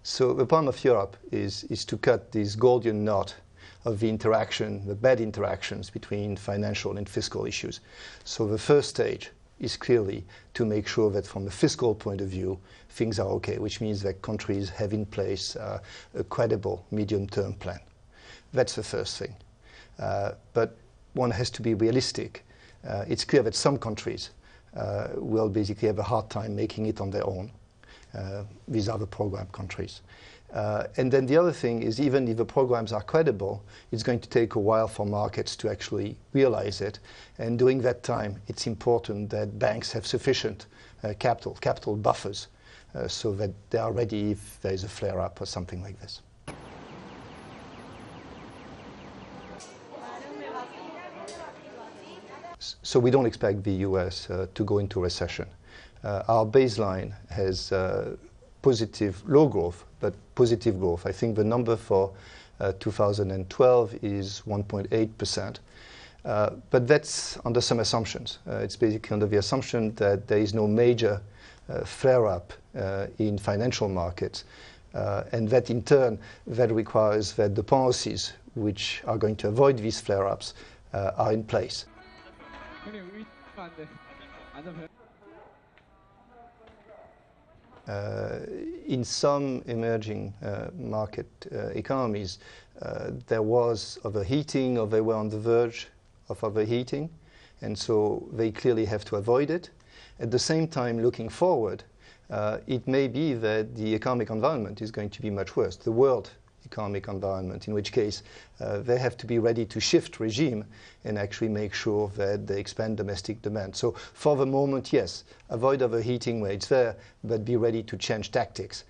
So the problem of Europe is to cut this Gordian knot of the interaction, the bad interactions between financial and fiscal issues. So the first stage is clearly to make sure that from a fiscal point of view, things are okay, which means that countries have in place a credible medium-term plan. That's the first thing. But one has to be realistic. It's clear that some countries will basically have a hard time making it on their own. These are the program countries. And then the other thing is, even if the programs are credible, it's going to take a while for markets to actually realize it. And during that time, it's important that banks have sufficient capital buffers, so that they are ready if there is a flare-up or something like this. So we don't expect the US to go into recession. Our baseline has positive, low growth, but positive growth. I think the number for 2012 is 1.8%. But that's under some assumptions. It's basically under the assumption that there is no major flare-up in financial markets. And that in turn, that requires that the policies which are going to avoid these flare-ups are in place. In some emerging market economies, there was overheating, or they were on the verge of overheating, and so they clearly have to avoid it. At the same time, looking forward, it may be that the economic environment is going to be much worse, the world economic environment, in which case they have to be ready to shift regime and actually make sure that they expand domestic demand. So for the moment, yes, avoid overheating where it's there, but be ready to change tactics